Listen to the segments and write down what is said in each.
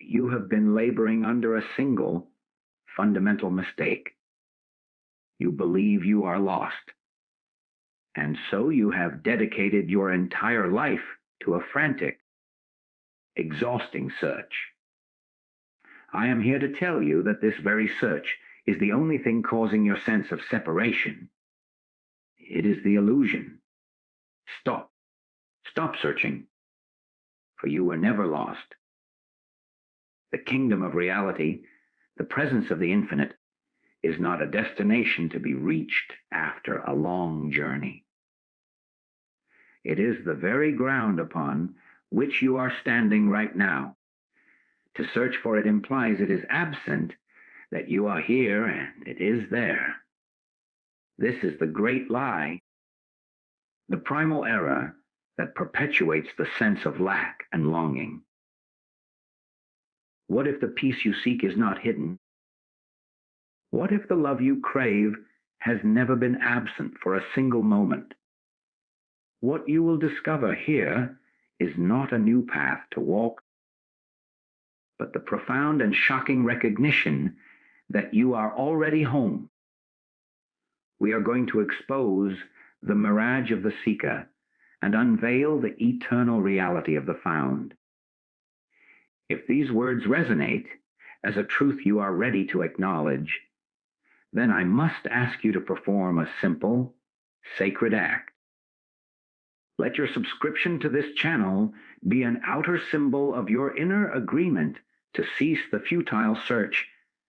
you have been laboring under a single fundamental mistake. You believe you are lost, and so you have dedicated your entire life to a frantic, exhausting search. I am here to tell you that this very search is the only thing causing your sense of separation. It is the illusion. Stop. Stop searching, for you were never lost. The kingdom of reality, the presence of the infinite, is not a destination to be reached after a long journey. It is the very ground upon which you are standing right now. To search for it implies it is absent, that you are here and it is there. This is the great lie, the primal error that perpetuates the sense of lack and longing. What if the peace you seek is not hidden? What if the love you crave has never been absent for a single moment? What you will discover here is not a new path to walk, but the profound and shocking recognition that you are already home. We are going to expose the mirage of the seeker and unveil the eternal reality of the found. If these words resonate as a truth you are ready to acknowledge, then I must ask you to perform a simple, sacred act. Let your subscription to this channel be an outer symbol of your inner agreement to cease the futile search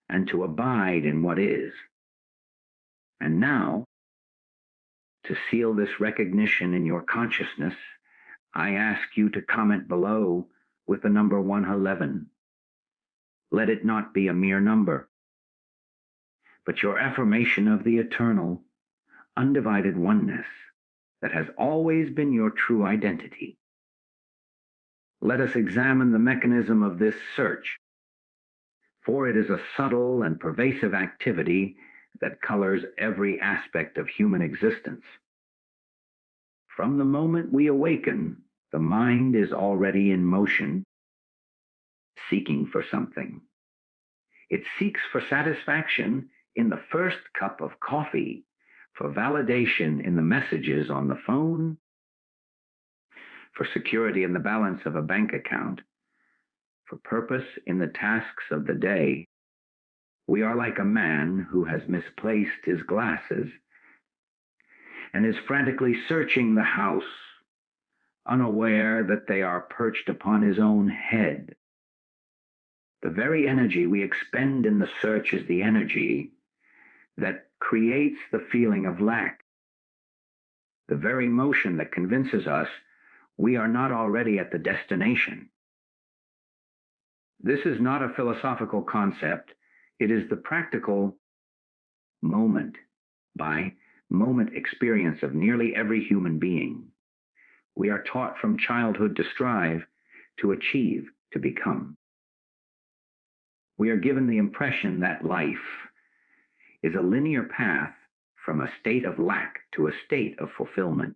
and to abide in what is. And now, to seal this recognition in your consciousness, I ask you to comment below with the number 111. Let it not be a mere number, but your affirmation of the eternal, undivided oneness that has always been your true identity. Let us examine the mechanism of this search, for it is a subtle and pervasive activity that colors every aspect of human existence. From the moment we awaken, the mind is already in motion, seeking for something. It seeks for satisfaction in the first cup of coffee, for validation in the messages on the phone, for security in the balance of a bank account, for purpose in the tasks of the day. We are like a man who has misplaced his glasses and is frantically searching the house, unaware that they are perched upon his own head. The very energy we expend in the search is the energy that creates the feeling of lack, the very motion that convinces us we are not already at the destination. This is not a philosophical concept. It is the practical moment by moment experience of nearly every human being. We are taught from childhood to strive, to achieve, to become. We are given the impression that life is a linear path from a state of lack to a state of fulfillment,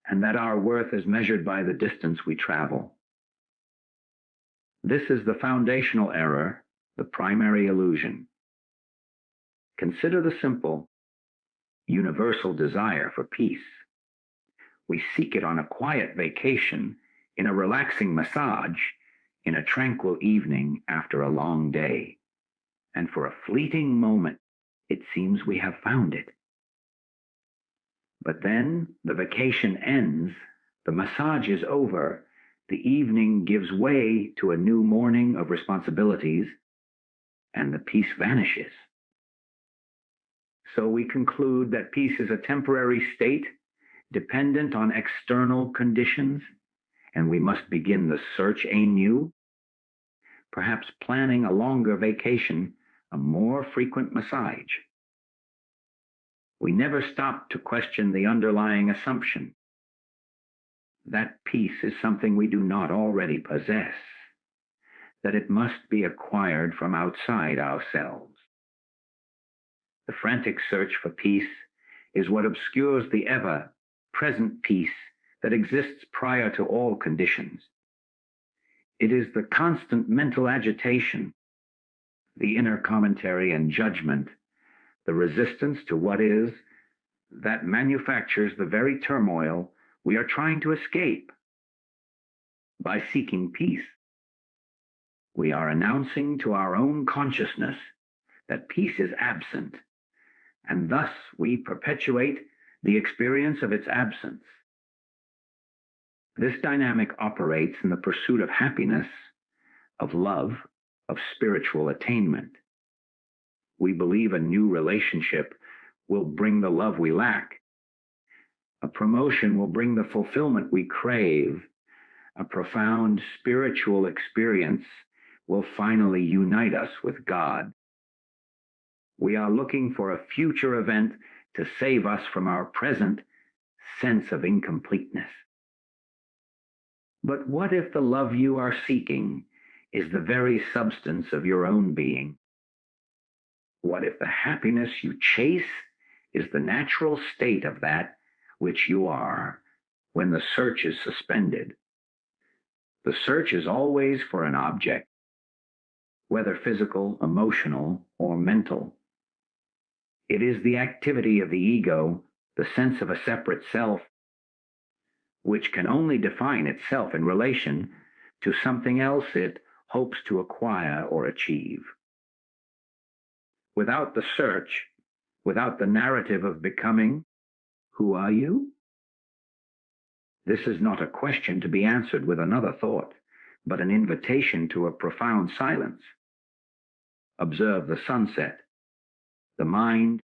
and that our worth is measured by the distance we travel. This is the foundational error, the primary illusion. Consider the simple, universal desire for peace. We seek it on a quiet vacation, in a relaxing massage, in a tranquil evening after a long day. And for a fleeting moment, it seems we have found it. But then the vacation ends, the massage is over, the evening gives way to a new morning of responsibilities, and the peace vanishes. So we conclude that peace is a temporary state, dependent on external conditions, and we must begin the search anew, perhaps planning a longer vacation, a more frequent massage. We never stop to question the underlying assumption that peace is something we do not already possess, that it must be acquired from outside ourselves. The frantic search for peace is what obscures the ever-present peace that exists prior to all conditions. It is the constant mental agitation, the inner commentary and judgment, the resistance to what is, that manufactures the very turmoil we are trying to escape. By seeking peace, we are announcing to our own consciousness that peace is absent, and thus we perpetuate the experience of its absence. This dynamic operates in the pursuit of happiness, of love, of spiritual attainment. We believe a new relationship will bring the love we lack. A promotion will bring the fulfillment we crave. A profound spiritual experience will finally unite us with God. We are looking for a future event to save us from our present sense of incompleteness. But what if the love you are seeking is the very substance of your own being? What if the happiness you chase is the natural state of that which you are when the search is suspended? The search is always for an object, whether physical, emotional, or mental. It is the activity of the ego, the sense of a separate self, which can only define itself in relation to something else it hopes to acquire or achieve. Without the search, without the narrative of becoming, who are you? This is not a question to be answered with another thought, but an invitation to a profound silence. Observe the sunset. The mind,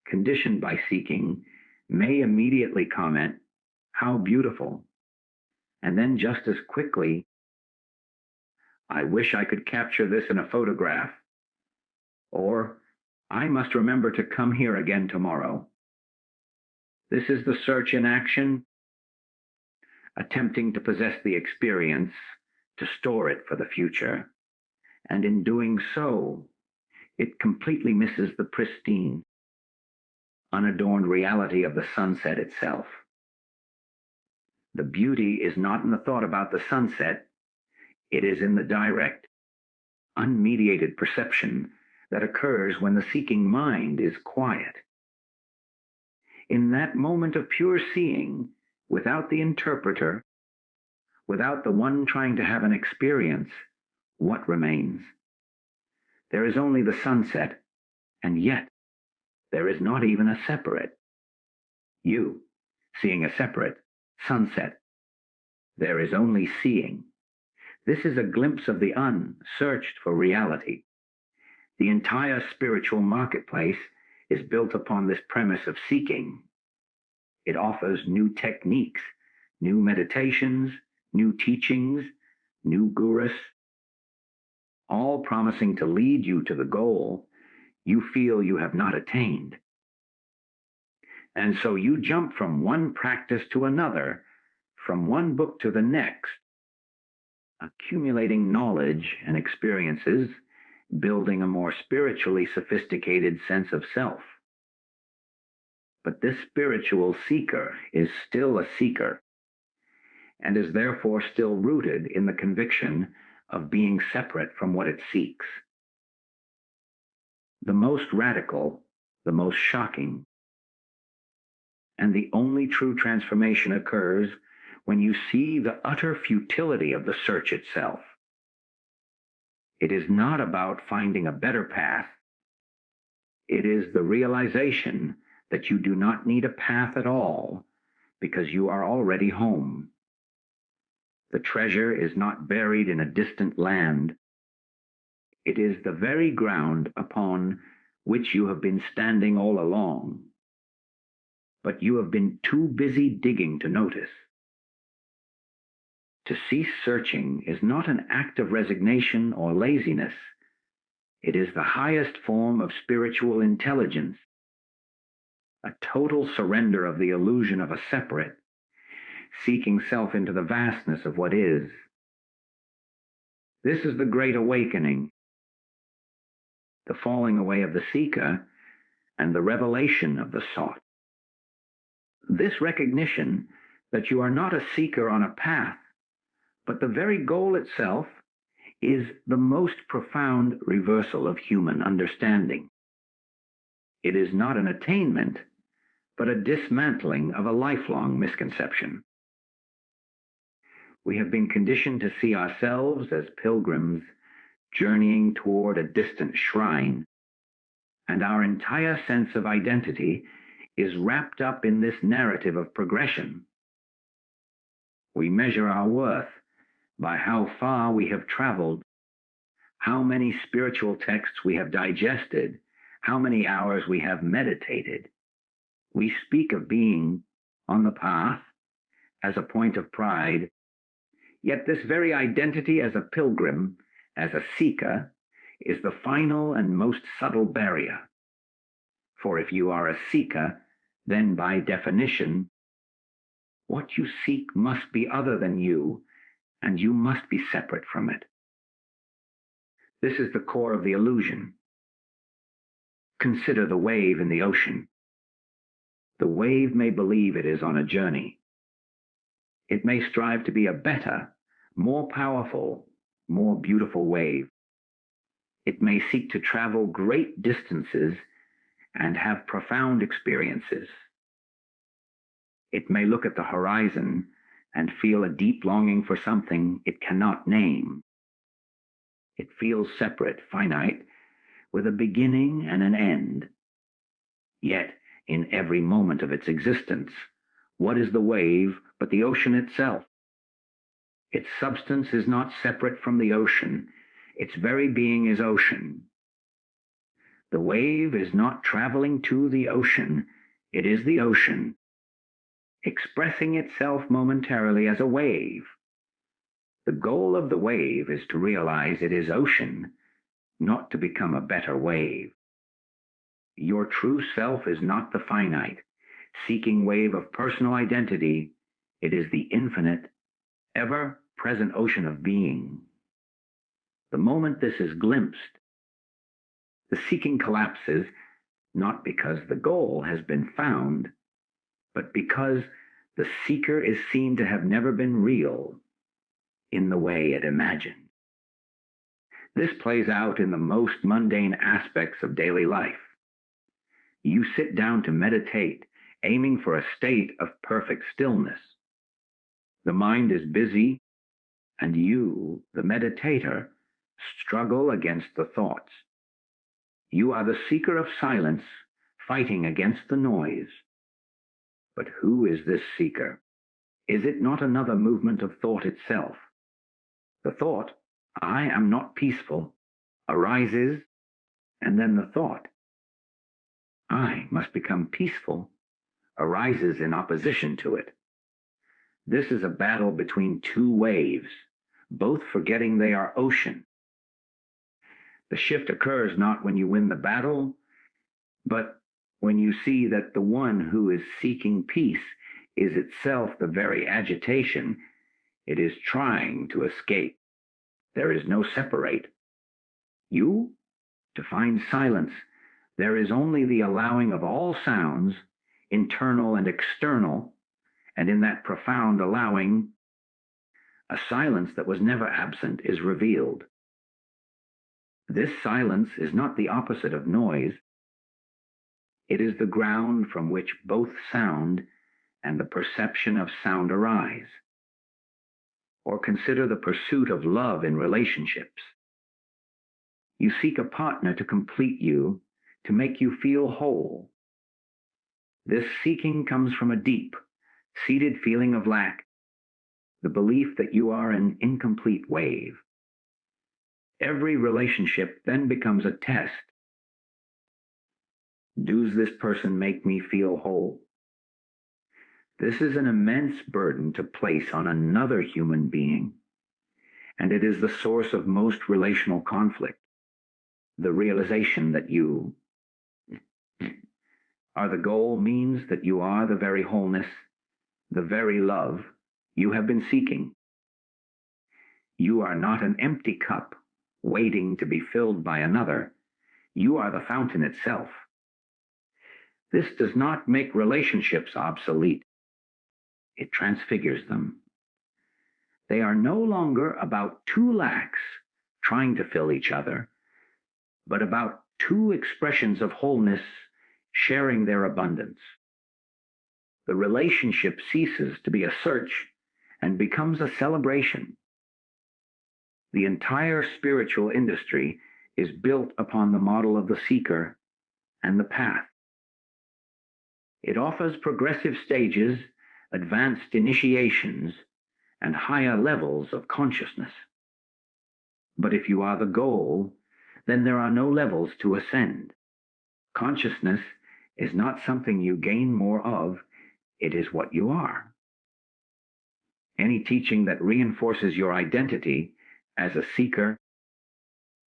conditioned by seeking, may immediately comment, "How beautiful," and then just as quickly, "I wish I could capture this in a photograph," or "I must remember to come here again tomorrow." This is the search in action, attempting to possess the experience, to store it for the future, and in doing so, it completely misses the pristine, unadorned reality of the sunset itself. The beauty is not in the thought about the sunset, it is in the direct, unmediated perception that occurs when the seeking mind is quiet. In that moment of pure seeing, without the interpreter, without the one trying to have an experience, what remains? There is only the sunset, and yet there is not even a separate. You, seeing a separate sunset. There is only seeing. This is a glimpse of the unsearched for reality. The entire spiritual marketplace is built upon this premise of seeking. It offers new techniques, new meditations, new teachings, new gurus, all promising to lead you to the goal you feel you have not attained. And so you jump from one practice to another, from one book to the next, accumulating knowledge and experiences, building a more spiritually sophisticated sense of self. But this spiritual seeker is still a seeker, and is therefore still rooted in the conviction of being separate from what it seeks. The most radical, the most shocking, and the only true transformation occurs when you see the utter futility of the search itself. It is not about finding a better path. It is the realization that you do not need a path at all because you are already home. The treasure is not buried in a distant land. It is the very ground upon which you have been standing all along, but you have been too busy digging to notice. To cease searching is not an act of resignation or laziness. It is the highest form of spiritual intelligence, a total surrender of the illusion of a separate, seeking self into the vastness of what is. This is the great awakening, the falling away of the seeker and the revelation of the sought. This recognition that you are not a seeker on a path, But the very goal itself is the most profound reversal of human understanding. It is not an attainment, but a dismantling of a lifelong misconception. We have been conditioned to see ourselves as pilgrims journeying toward a distant shrine, and our entire sense of identity is wrapped up in this narrative of progression. We measure our worth by how far we have traveled, how many spiritual texts we have digested, how many hours we have meditated. We speak of being on the path as a point of pride, yet this very identity as a pilgrim, as a seeker, is the final and most subtle barrier. For if you are a seeker, then by definition, what you seek must be other than you, and you must be separate from it. This is the core of the illusion. Consider the wave in the ocean. The wave may believe it is on a journey. It may strive to be a better, more powerful, more beautiful wave. It may seek to travel great distances and have profound experiences. It may look at the horizon and feel a deep longing for something it cannot name. It feels separate, finite, with a beginning and an end. Yet, in every moment of its existence, what is the wave but the ocean itself? Its substance is not separate from the ocean. Its very being is ocean. The wave is not traveling to the ocean. It is the ocean, expressing itself momentarily as a wave. The goal of the wave is to realize it is ocean, not to become a better wave. Your true self is not the finite, seeking wave of personal identity. It is the infinite, ever-present ocean of being. The moment this is glimpsed, the seeking collapses, not because the goal has been found, but because the seeker is seen to have never been real in the way it imagined. This plays out in the most mundane aspects of daily life. You sit down to meditate, aiming for a state of perfect stillness. The mind is busy, and you, the meditator, struggle against the thoughts. You are the seeker of silence, fighting against the noise. But who is this seeker? Is it not another movement of thought itself? The thought, I am not peaceful, arises, and then the thought, I must become peaceful, arises in opposition to it. This is a battle between two waves, both forgetting they are ocean. The shift occurs not when you win the battle, but when you see that the one who is seeking peace is itself the very agitation it is trying to escape. There is no separate. You, to find silence, there is only the allowing of all sounds, internal and external, and in that profound allowing, a silence that was never absent is revealed. This silence is not the opposite of noise. It is the ground from which both sound and the perception of sound arise. Or consider the pursuit of love in relationships. You seek a partner to complete you, to make you feel whole. This seeking comes from a deep, seated feeling of lack, the belief that you are an incomplete wave. Every relationship then becomes a test. Does this person make me feel whole? This is an immense burden to place on another human being, and it is the source of most relational conflict. The realization that you are the goal means that you are the very wholeness, the very love you have been seeking. You are not an empty cup waiting to be filled by another. You are the fountain itself. This does not make relationships obsolete. It transfigures them. They are no longer about two lacks trying to fill each other, but about two expressions of wholeness sharing their abundance. The relationship ceases to be a search and becomes a celebration. The entire spiritual industry is built upon the model of the seeker and the path. It offers progressive stages, advanced initiations, and higher levels of consciousness. But if you are the goal, then there are no levels to ascend. Consciousness is not something you gain more of, it is what you are. Any teaching that reinforces your identity as a seeker,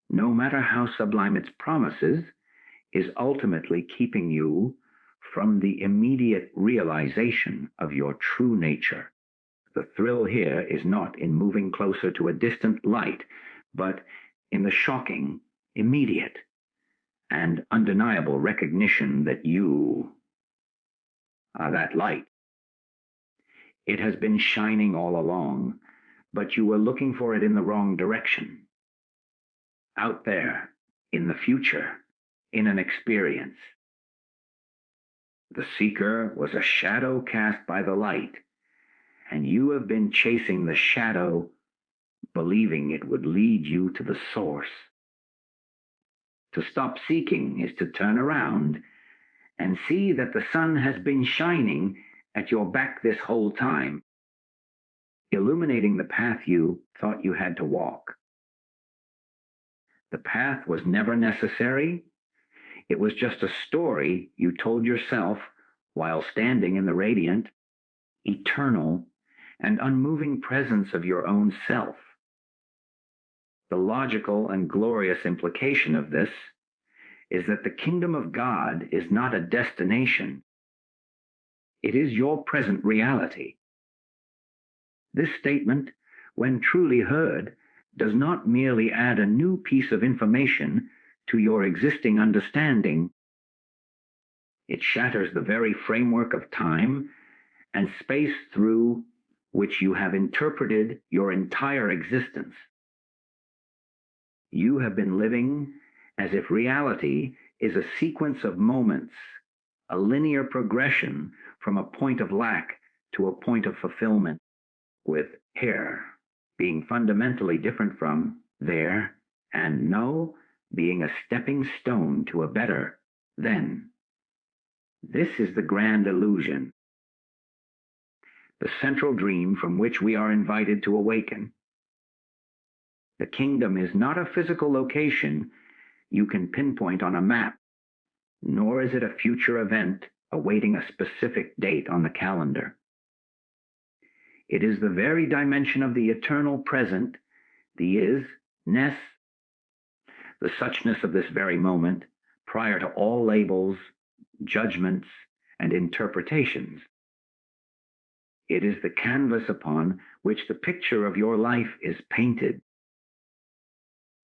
no matter how sublime its promises, is ultimately keeping you from the immediate realization of your true nature. The thrill here is not in moving closer to a distant light, but in the shocking, immediate, and undeniable recognition that you are that light. It has been shining all along, but you were looking for it in the wrong direction. Out there, in the future, in an experience. The seeker was a shadow cast by the light, and you have been chasing the shadow, believing it would lead you to the source. To stop seeking is to turn around and see that the sun has been shining at your back this whole time, illuminating the path you thought you had to walk. The path was never necessary. It was just a story you told yourself while standing in the radiant, eternal, and unmoving presence of your own self. The logical and glorious implication of this is that the kingdom of God is not a destination. It is your present reality. This statement, when truly heard, does not merely add a new piece of information to your existing understanding. It shatters the very framework of time and space through which you have interpreted your entire existence. You have been living as if reality is a sequence of moments, a linear progression from a point of lack to a point of fulfillment, with here being fundamentally different from there, and no being a stepping stone to a better then. This is the grand illusion, the central dream from which we are invited to awaken. The kingdom is not a physical location you can pinpoint on a map, nor is it a future event awaiting a specific date on the calendar. It is the very dimension of the eternal present, the is-ness, the suchness of this very moment, prior to all labels, judgments, and interpretations. It is the canvas upon which the picture of your life is painted.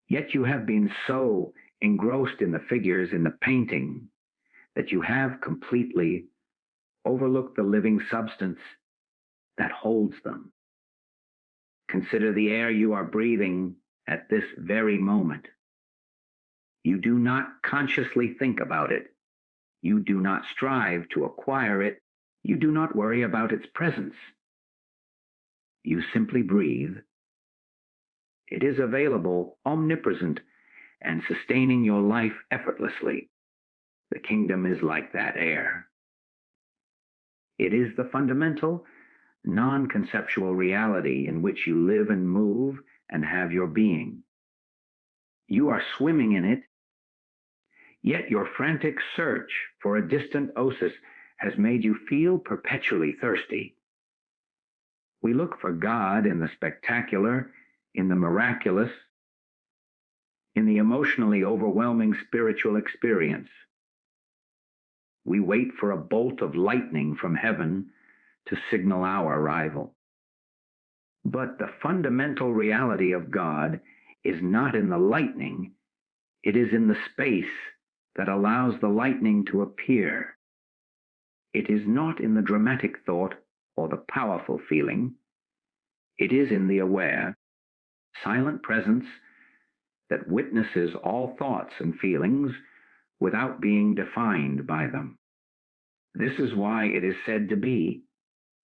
Yet you have been so engrossed in the figures in the painting that you have completely overlooked the living substance that holds them. Consider the air you are breathing at this very moment. You do not consciously think about it. You do not strive to acquire it. You do not worry about its presence. You simply breathe. It is available, omnipresent, and sustaining your life effortlessly. The kingdom is like that air. It is the fundamental, non-conceptual reality in which you live and move and have your being. You are swimming in it, yet your frantic search for a distant oasis has made you feel perpetually thirsty. We look for God in the spectacular, in the miraculous, in the emotionally overwhelming spiritual experience. We wait for a bolt of lightning from heaven to signal our arrival. But the fundamental reality of God is not in the lightning, it is in the space that allows the lightning to appear. It is not in the dramatic thought or the powerful feeling. It is in the aware, silent presence that witnesses all thoughts and feelings without being defined by them. This is why it is said to be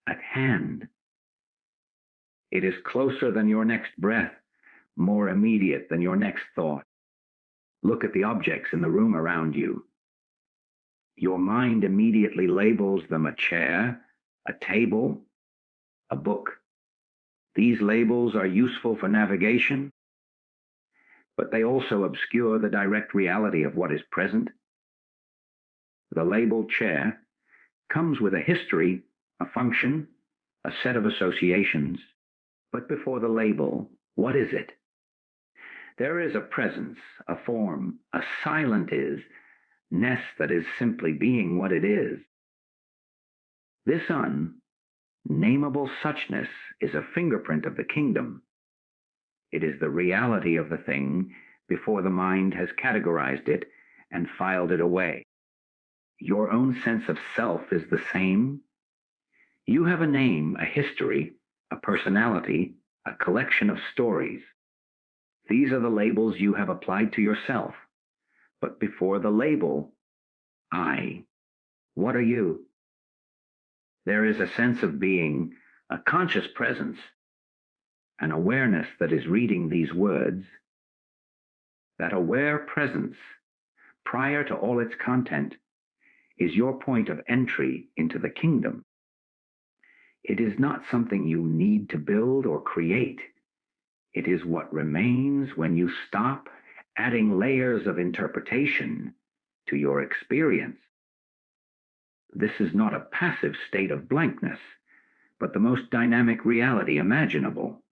at hand. It is closer than your next breath, more immediate than your next thought. Look at the objects in the room around you. Your mind immediately labels them a chair, a table, a book. These labels are useful for navigation, but they also obscure the direct reality of what is present. The labeled chair comes with a history, a function, a set of associations. But before the label, what is it? There is a presence, a form, a silent is-ness that is simply being what it is. This unnameable suchness is a fingerprint of the kingdom. It is the reality of the thing before the mind has categorized it and filed it away. Your own sense of self is the same. You have a name, a history, a personality, a collection of stories. These are the labels you have applied to yourself. But before the label, I, what are you? There is a sense of being, a conscious presence, an awareness that is reading these words. That aware presence, prior to all its content, is your point of entry into the kingdom. It is not something you need to build or create. It is what remains when you stop adding layers of interpretation to your experience. This is not a passive state of blankness, but the most dynamic reality imaginable.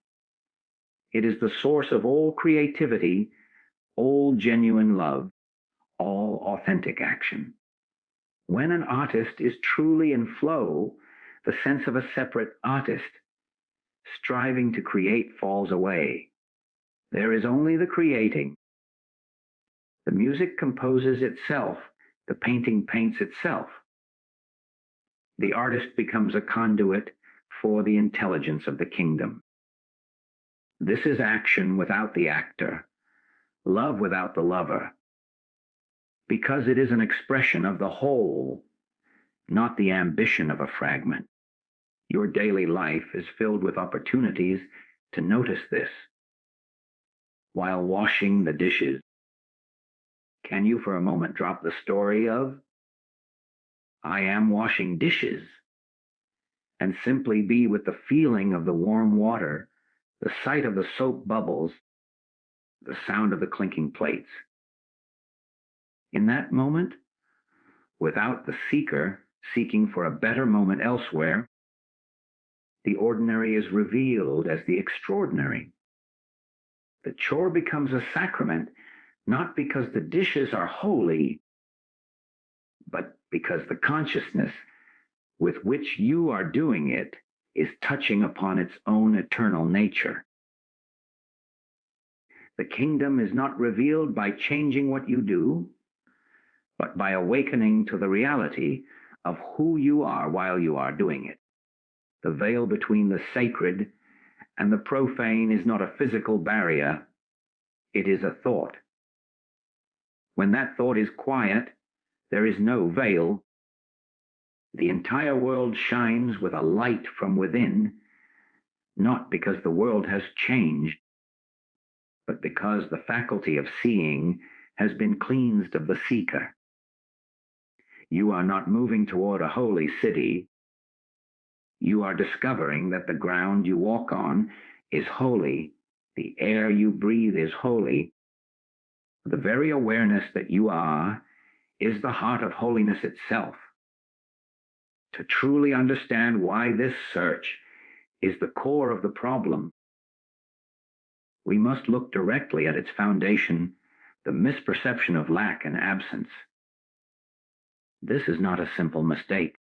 It is the source of all creativity, all genuine love, all authentic action. When an artist is truly in flow, the sense of a separate artist striving to create falls away. There is only the creating. The music composes itself. The painting paints itself. The artist becomes a conduit for the intelligence of the kingdom. This is action without the actor, love without the lover, because it is an expression of the whole, not the ambition of a fragment. Your daily life is filled with opportunities to notice this. While washing the dishes, can you for a moment drop the story of, I am washing dishes, and simply be with the feeling of the warm water, the sight of the soap bubbles, the sound of the clinking plates? In that moment, without the seeker seeking for a better moment elsewhere, the ordinary is revealed as the extraordinary. The chore becomes a sacrament, not because the dishes are holy, but because the consciousness with which you are doing it is touching upon its own eternal nature. The kingdom is not revealed by changing what you do, but by awakening to the reality of who you are while you are doing it. The veil between the sacred and the profane is not a physical barrier, it is a thought. When that thought is quiet, there is no veil. The entire world shines with a light from within, not because the world has changed, but because the faculty of seeing has been cleansed of the seeker. You are not moving toward a holy city. You are discovering that the ground you walk on is holy. The air you breathe is holy. The very awareness that you are is the heart of holiness itself. To truly understand why this search is the core of the problem, we must look directly at its foundation, the misperception of lack and absence. This is not a simple mistake.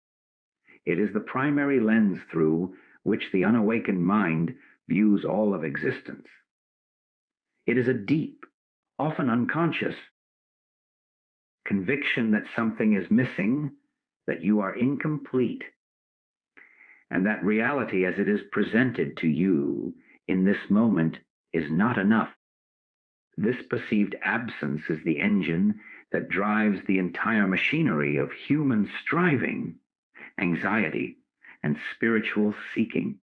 It is the primary lens through which the unawakened mind views all of existence. It is a deep, often unconscious, conviction that something is missing, that you are incomplete. and that reality as it is presented to you in this moment is not enough. This perceived absence is the engine that drives the entire machinery of human striving, anxiety, and spiritual seeking.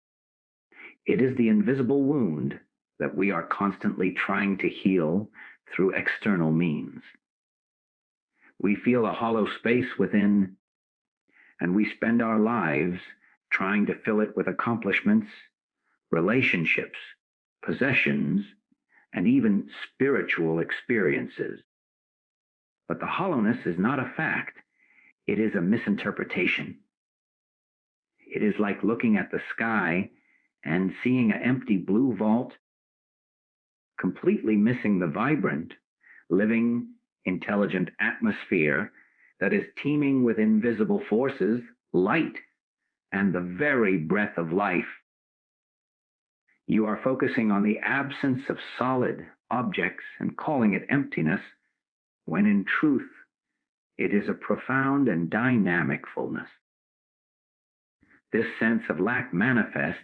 It is the invisible wound that we are constantly trying to heal through external means. We feel a hollow space within, and we spend our lives trying to fill it with accomplishments, relationships, possessions, and even spiritual experiences. But the hollowness is not a fact. It is a misinterpretation. It is like looking at the sky and seeing an empty blue vault, completely missing the vibrant, living, intelligent atmosphere that is teeming with invisible forces, light, and the very breath of life. You are focusing on the absence of solid objects and calling it emptiness, when in truth it is a profound and dynamic fullness. This sense of lack manifests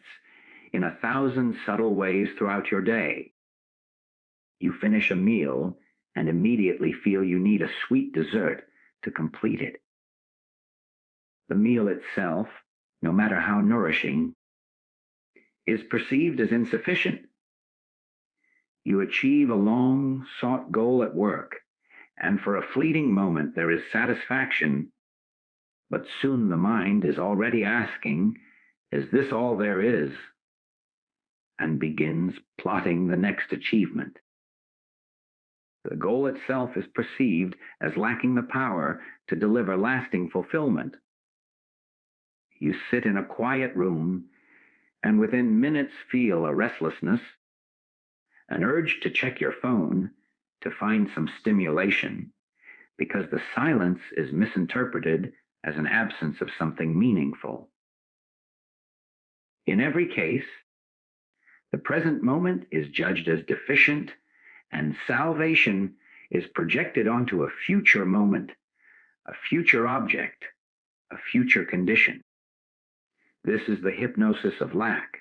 in 1,000 subtle ways throughout your day. You finish a meal and immediately feel you need a sweet dessert to complete it. The meal itself, no matter how nourishing, is perceived as insufficient. You achieve a long-sought goal at work, and for a fleeting moment there is satisfaction, but soon the mind is already asking, is this all there is? And begins plotting the next achievement. The goal itself is perceived as lacking the power to deliver lasting fulfillment. You sit in a quiet room and within minutes feel a restlessness, an urge to check your phone to find some stimulation, because the silence is misinterpreted as an absence of something meaningful. In every case, the present moment is judged as deficient, and salvation is projected onto a future moment, a future object, a future condition. This is the hypnosis of lack.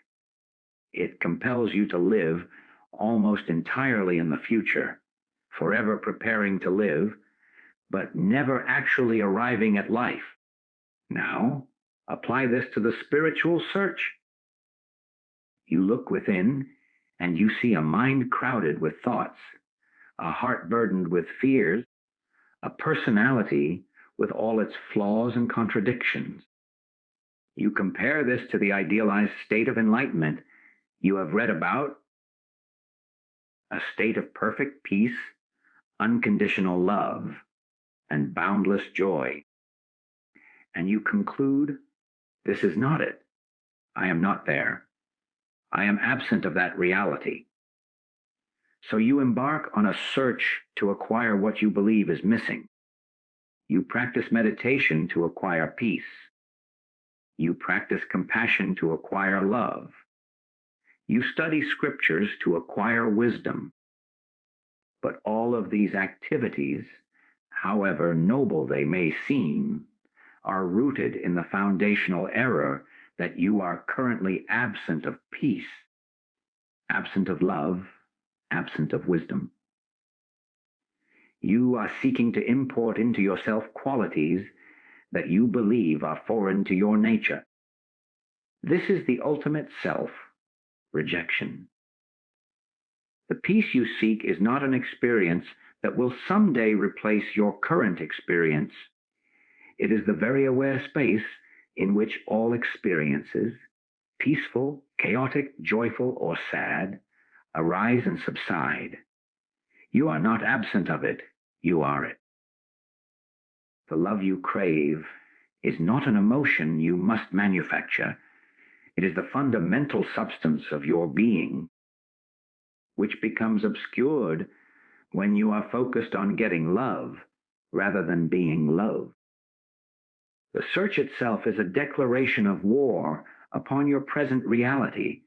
It compels you to live almost entirely in the future, forever preparing to live, but never actually arriving at life. Now, apply this to the spiritual search. You look within, and you see a mind crowded with thoughts, a heart burdened with fears, a personality with all its flaws and contradictions. You compare this to the idealized state of enlightenment you have read about, a state of perfect peace, unconditional love, and boundless joy. And you conclude, this is not it. I am not there. I am absent of that reality. So you embark on a search to acquire what you believe is missing. You practice meditation to acquire peace. You practice compassion to acquire love. You study scriptures to acquire wisdom. But all of these activities, however noble they may seem, are rooted in the foundational error that you are currently absent of peace, absent of love, absent of wisdom. You are seeking to import into yourself qualities that you believe are foreign to your nature. This is the ultimate self, rejection. The peace you seek is not an experience that will someday replace your current experience. It is the very aware space in which all experiences, peaceful, chaotic, joyful, or sad, arise and subside. You are not absent of it, you are it. The love you crave is not an emotion you must manufacture. It is the fundamental substance of your being, which becomes obscured when you are focused on getting love rather than being loved. The search itself is a declaration of war upon your present reality,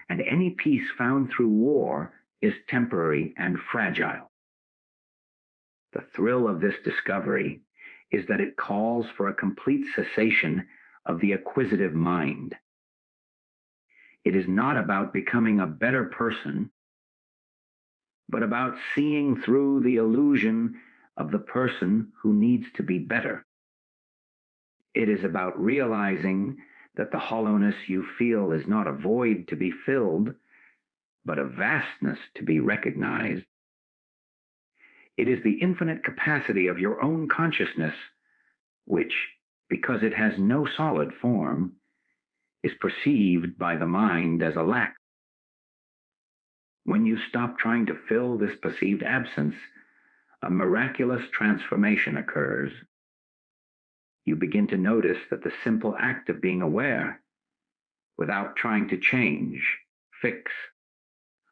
and any peace found through war is temporary and fragile. The thrill of this discovery is that it calls for a complete cessation of the acquisitive mind. It is not about becoming a better person, but about seeing through the illusion of the person who needs to be better. It is about realizing that the hollowness you feel is not a void to be filled, but a vastness to be recognized. It is the infinite capacity of your own consciousness, which, because it has no solid form, is perceived by the mind as a lack. When you stop trying to fill this perceived absence, a miraculous transformation occurs. You begin to notice that the simple act of being aware, without trying to change, fix,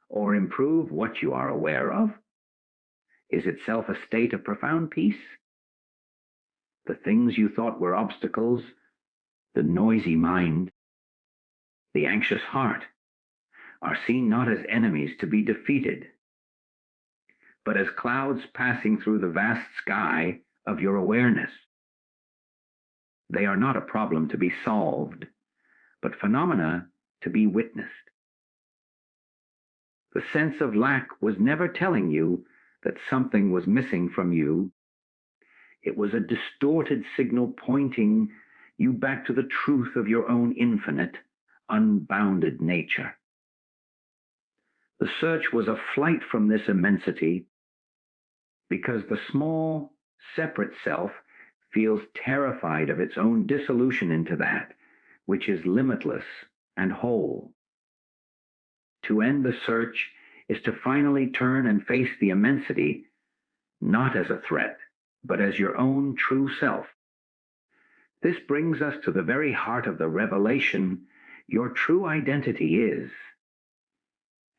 or improve what you are aware of, is itself a state of profound peace. The things you thought were obstacles, the noisy mind, the anxious heart, are seen not as enemies to be defeated, but as clouds passing through the vast sky of your awareness. They are not a problem to be solved, but phenomena to be witnessed. The sense of lack was never telling you that something was missing from you. It was a distorted signal pointing you back to the truth of your own infinite, unbounded nature. The search was a flight from this immensity because the small, separate self feels terrified of its own dissolution into that which is limitless and whole. To end the search is to finally turn and face the immensity, not as a threat, but as your own true self. This brings us to the very heart of the revelation your true identity is,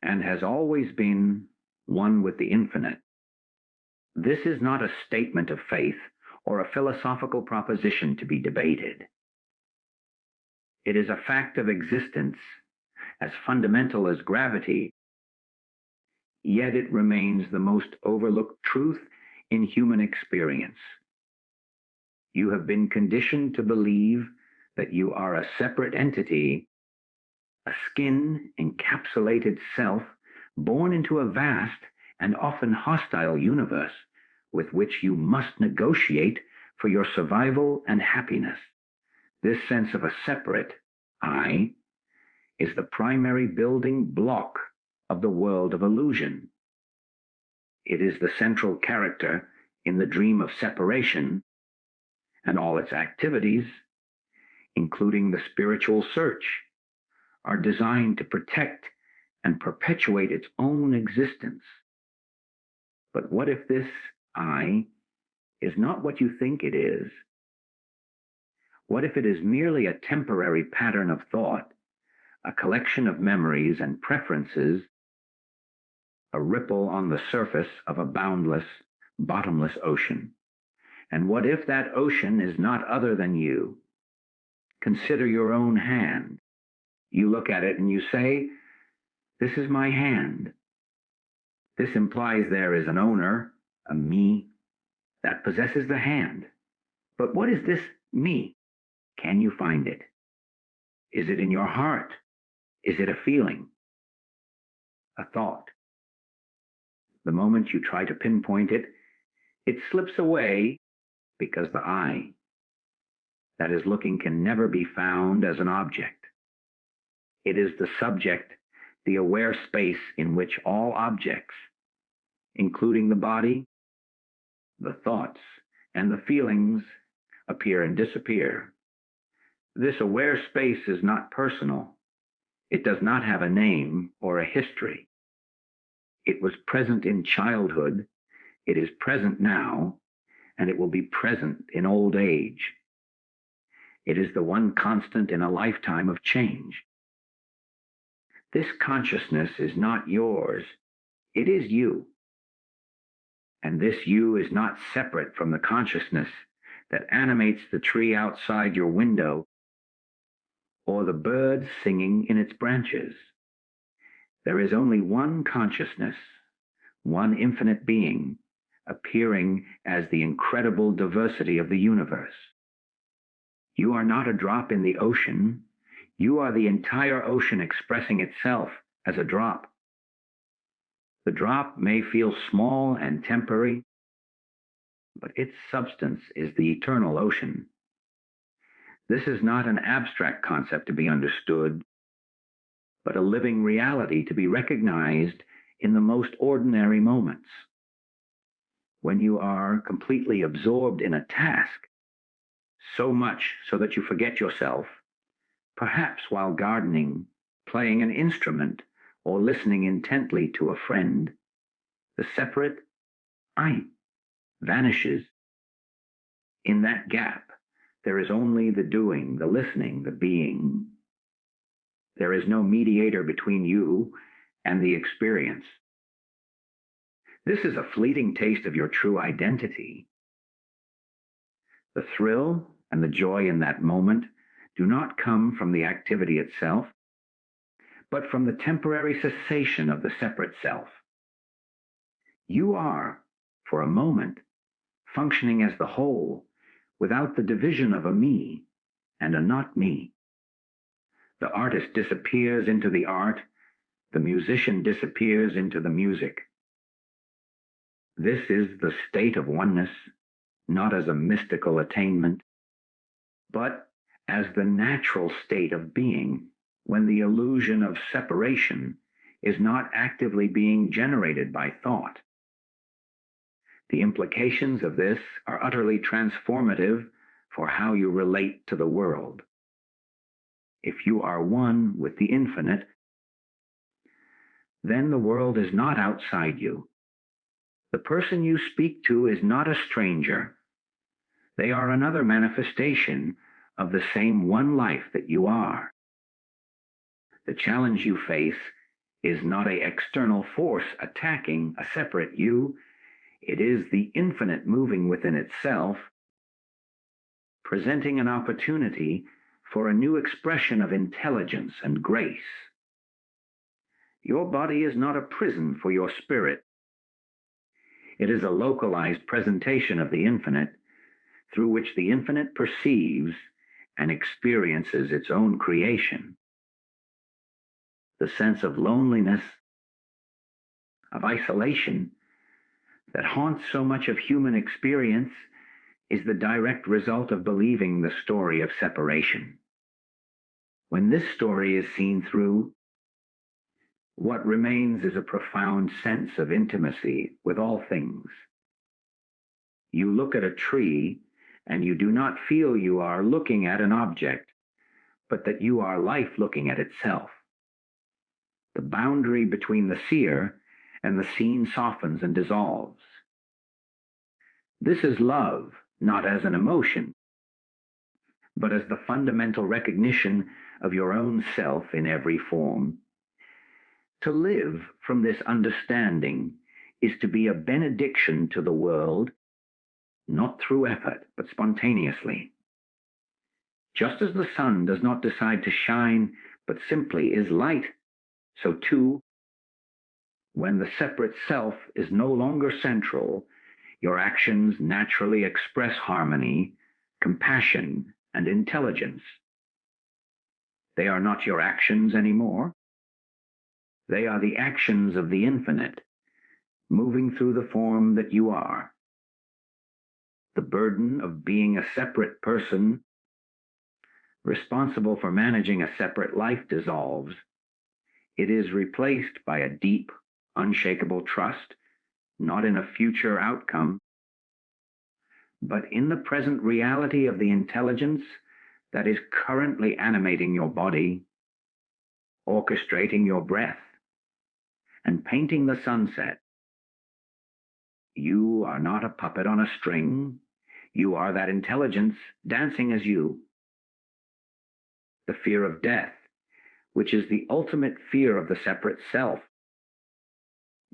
and has always been, one with the infinite. This is not a statement of faith or a philosophical proposition to be debated. It is a fact of existence, as fundamental as gravity, yet it remains the most overlooked truth in human experience. You have been conditioned to believe that you are a separate entity, a skin-encapsulated self born into a vast and often hostile universe with which you must negotiate for your survival and happiness. This sense of a separate I is the primary building block of the world of illusion. It is the central character in the dream of separation, and all its activities, including the spiritual search, are designed to protect and perpetuate its own existence. But what if this I is not what you think it is? What if it is merely a temporary pattern of thought, a collection of memories and preferences, a ripple on the surface of a boundless, bottomless ocean? And what if that ocean is not other than you? Consider your own hand. You look at it and you say, "This is my hand." This implies there is an owner, a me, that possesses the hand. But what is this me? Can you find it? Is it in your heart? Is it a feeling? A thought? The moment you try to pinpoint it, it slips away because the I that is looking can never be found as an object. It is the subject, the aware space in which all objects, including the body, the thoughts, and the feelings, appear and disappear. This aware space is not personal. It does not have a name or a history. It was present in childhood, it is present now, and it will be present in old age. It is the one constant in a lifetime of change. This consciousness is not yours, it is you. And this you is not separate from the consciousness that animates the tree outside your window or the bird singing in its branches. There is only one consciousness, one infinite being, appearing as the incredible diversity of the universe. You are not a drop in the ocean. You are the entire ocean expressing itself as a drop. The drop may feel small and temporary, but its substance is the eternal ocean. This is not an abstract concept to be understood, but a living reality to be recognized in the most ordinary moments. When you are completely absorbed in a task, so much so that you forget yourself, perhaps while gardening, playing an instrument, or listening intently to a friend, the separate I vanishes. In that gap, there is only the doing, the listening, the being. There is no mediator between you and the experience. This is a fleeting taste of your true identity. The thrill and the joy in that moment do not come from the activity itself, but from the temporary cessation of the separate self. You are, for a moment, functioning as the whole, without the division of a me and a not me. The artist disappears into the art, the musician disappears into the music. This is the state of oneness, not as a mystical attainment, but as the natural state of being, when the illusion of separation is not actively being generated by thought. The implications of this are utterly transformative for how you relate to the world. If you are one with the infinite, then the world is not outside you. The person you speak to is not a stranger. They are another manifestation of the same one life that you are. The challenge you face is not an external force attacking a separate you. It is the infinite moving within itself, presenting an opportunity for a new expression of intelligence and grace. Your body is not a prison for your spirit. It is a localized presentation of the infinite, through which the infinite perceives and experiences its own creation. The sense of loneliness, of isolation, that haunts so much of human experience is the direct result of believing the story of separation. When this story is seen through, what remains is a profound sense of intimacy with all things. You look at a tree, and you do not feel you are looking at an object, but that you are life looking at itself. The boundary between the seer and the seen softens and dissolves. This is love, not as an emotion, but as the fundamental recognition of your own self in every form. To live from this understanding is to be a benediction to the world, not through effort, but spontaneously. Just as the sun does not decide to shine, but simply is light, so too, when the separate self is no longer central, your actions naturally express harmony, compassion, and intelligence. They are not your actions anymore. They are the actions of the infinite, moving through the form that you are. The burden of being a separate person, responsible for managing a separate life, dissolves. It is replaced by a deep, unshakable trust, not in a future outcome, but in the present reality of the intelligence that is currently animating your body, orchestrating your breath, and painting the sunset. You are not a puppet on a string. You are that intelligence dancing as you. The fear of death, which is the ultimate fear of the separate self,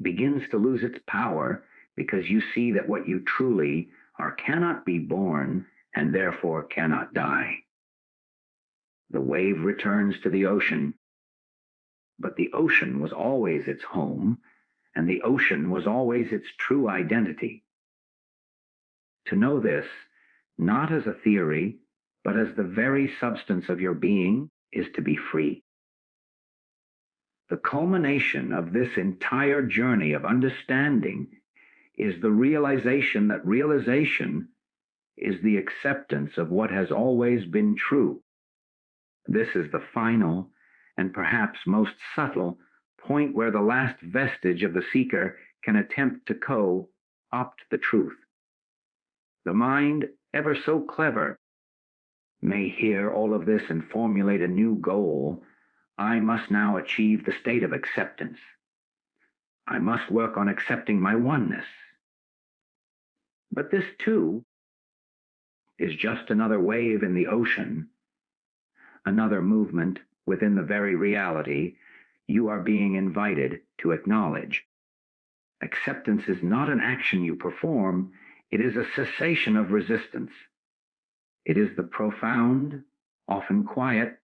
begins to lose its power because you see that what you truly are cannot be born and therefore cannot die. The wave returns to the ocean, but the ocean was always its home, and the ocean was always its true identity. To know this, not as a theory, but as the very substance of your being is to be free. The culmination of this entire journey of understanding is the realization that realization is the acceptance of what has always been true. This is the final and perhaps most subtle point where the last vestige of the seeker can attempt to co-opt the truth. The mind, ever so clever, may hear all of this and formulate a new goal. I must now achieve the state of acceptance. I must work on accepting my oneness. But this, too, is just another wave in the ocean, another movement within the very reality you are being invited to acknowledge. Acceptance is not an action you perform, it is a cessation of resistance. It is the profound, often quiet,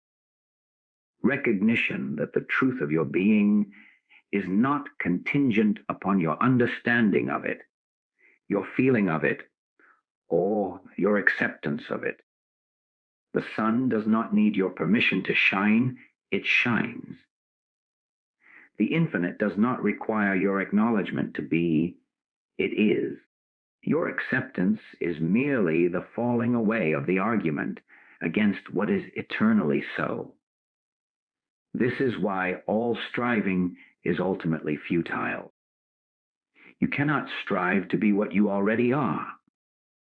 recognition that the truth of your being is not contingent upon your understanding of it, your feeling of it, or your acceptance of it. The sun does not need your permission to shine, it shines. The infinite does not require your acknowledgement to be, it is. Your acceptance is merely the falling away of the argument against what is eternally so. This is why all striving is ultimately futile. You cannot strive to be what you already are.